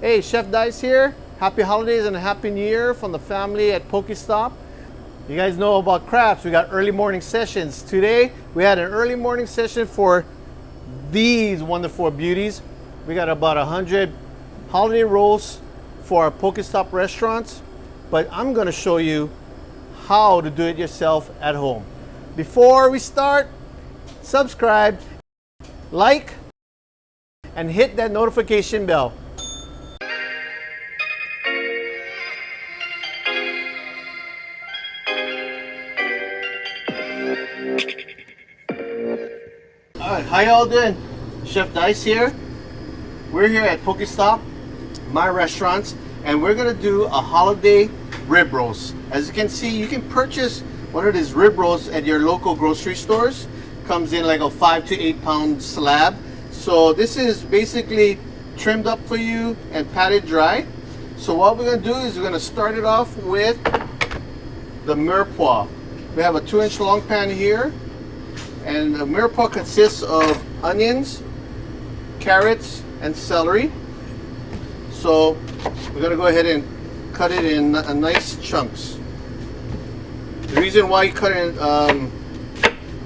Hey, Chefdice here. Happy holidays and a happy new year from the family at Pokestop. You guys know about crabs. We got early morning sessions. Today, we had an early morning session for these wonderful beauties. We got about 100 holiday rolls for our Pokestop restaurants, but I'm gonna show you how to do it yourself at home. Before we start, subscribe, like, and hit that notification bell. Alright, how y'all doing? Chefdice here. We're here at Pokestop, my restaurants, and we're gonna do a holiday rib roast. As you can see, you can purchase one of these rib roasts at your local grocery stores. Comes in like a 5 to 8 pound slab. So this is basically trimmed up for you and patted dry. So what we're gonna do is we're gonna start it off with the mirepoix. We have a 2-inch long pan here, and the mirepoix consists of onions, carrots, and celery. So we're gonna go ahead and cut it in nice chunks. The reason why you cut it in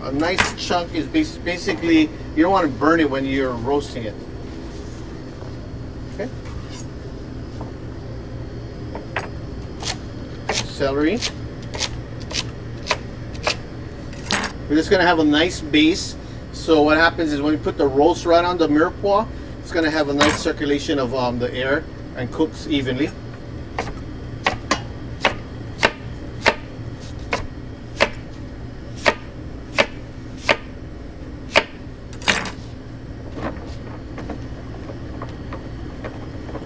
a nice chunk is basically you don't want to burn it when you're roasting it. Okay. Celery. We're just gonna have a nice base. So what happens is when we put the roast right on the mirepoix, it's gonna have a nice circulation of the air and cooks evenly.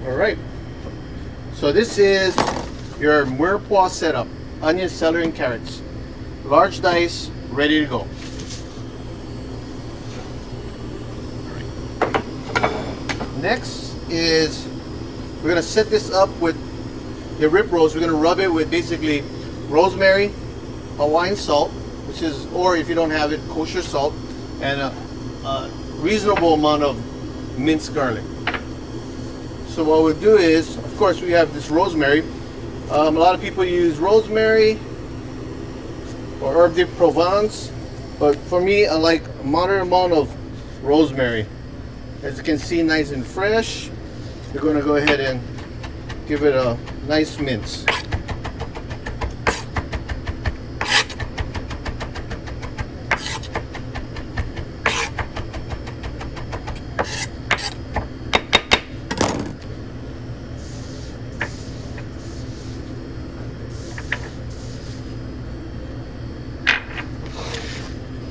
All right. So this is your mirepoix setup: onions, celery, and carrots. Large dice, ready to go. Next is we're gonna set this up with the rib roast. We're gonna rub it with basically rosemary, Hawaiian salt, which is, or if you don't have it, kosher salt, and a reasonable amount of minced garlic. So what we'll do is, of course, we have this rosemary. A lot of people use rosemary or herb de Provence, but for me, I like a moderate amount of rosemary. As you can see, nice and fresh. We're going to go ahead and give it a nice mince.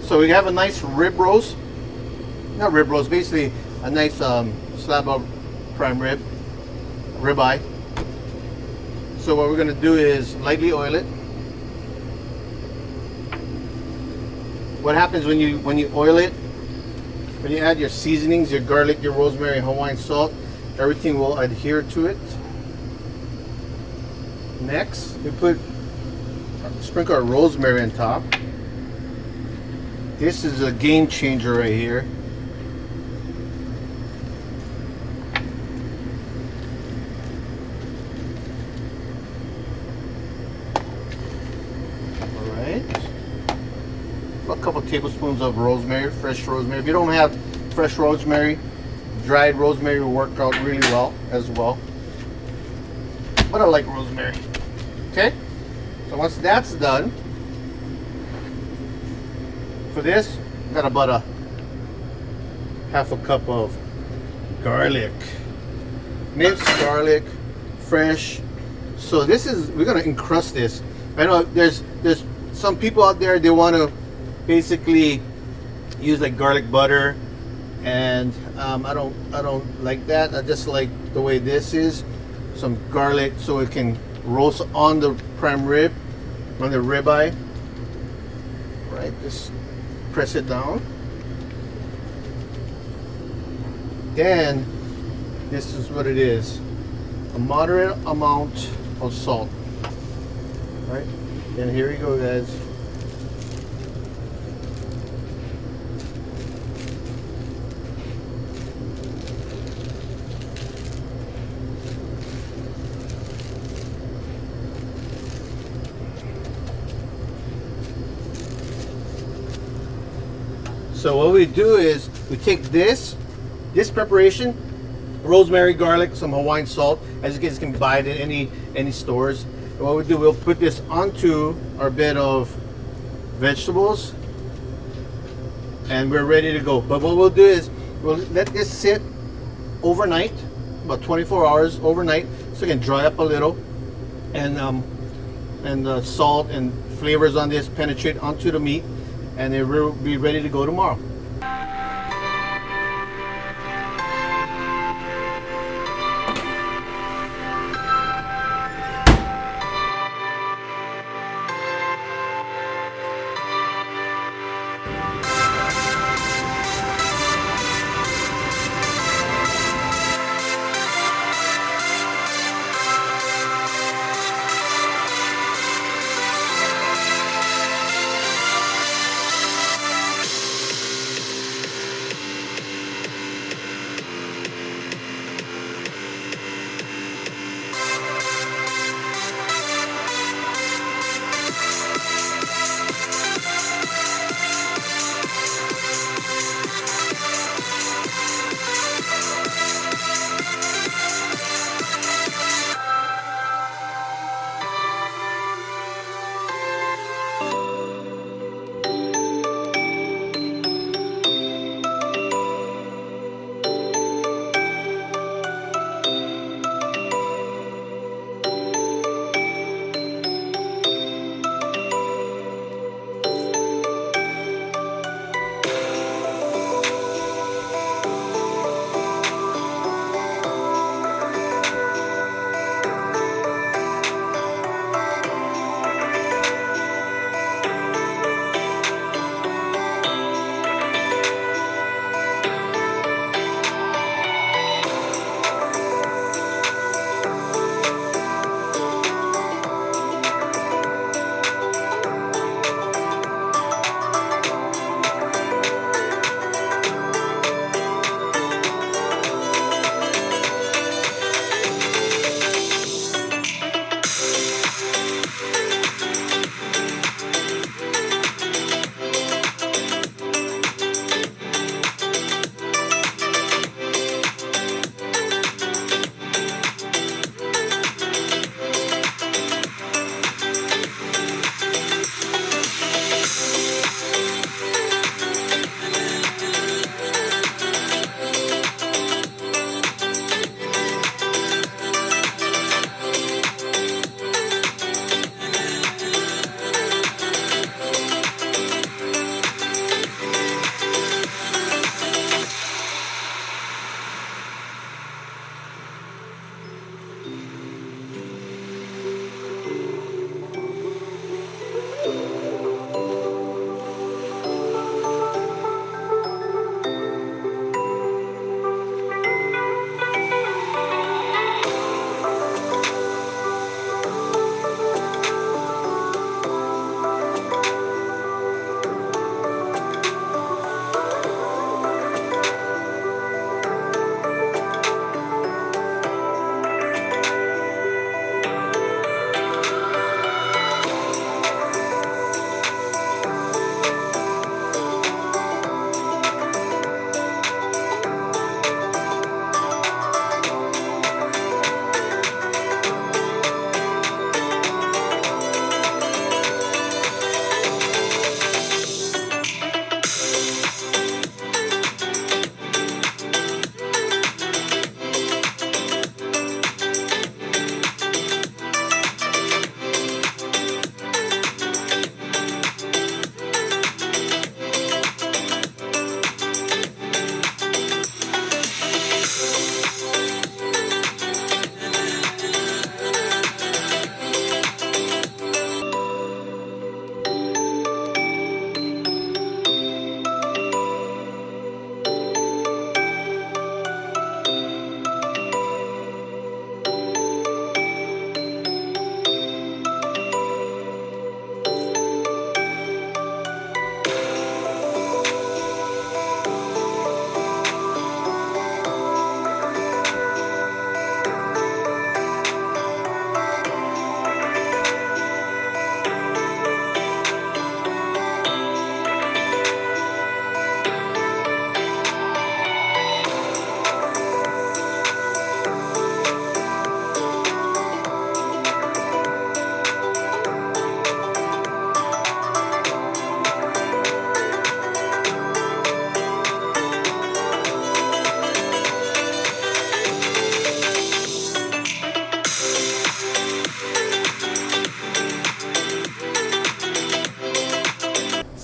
So we have a nice rib roast. Not rib roast, basically a nice slab of prime ribeye. So what we're going to do is lightly oil it. What happens when you oil it, when you add your seasonings, your garlic, your rosemary, Hawaiian salt, everything will adhere to it. Next, we sprinkle our rosemary on top. This is a game changer right here. A couple tablespoons of rosemary, fresh rosemary. If you don't have fresh rosemary, dried rosemary will work out really well as well. But I like rosemary. Okay? So once that's done, for this, I've got about a half a cup of garlic. Minced garlic, fresh. So this is, we're gonna encrust this. I know there's some people out there, they want to basically use like garlic butter, and I don't like that. I just like the way this is. Some garlic so it can roast on the prime rib, on the ribeye. Right, just press it down. Then this is what it is: a moderate amount of salt. Right, and here you go, guys. So what we do is we take this preparation, rosemary, garlic, some Hawaiian salt, as you guys can buy it in any stores. And what we do, we'll put this onto our bed of vegetables, and we're ready to go. But what we'll do is we'll let this sit overnight, about 24 hours overnight, so it can dry up a little, and the salt and flavors on this penetrate onto the meat, and it will be ready to go tomorrow.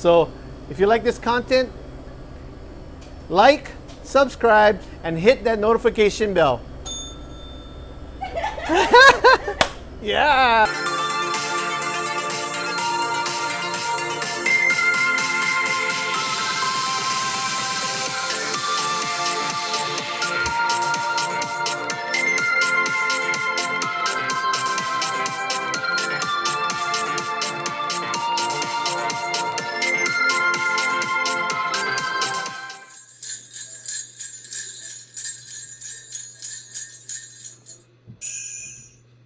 So if you like this content, like, subscribe, and hit that notification bell. Yeah.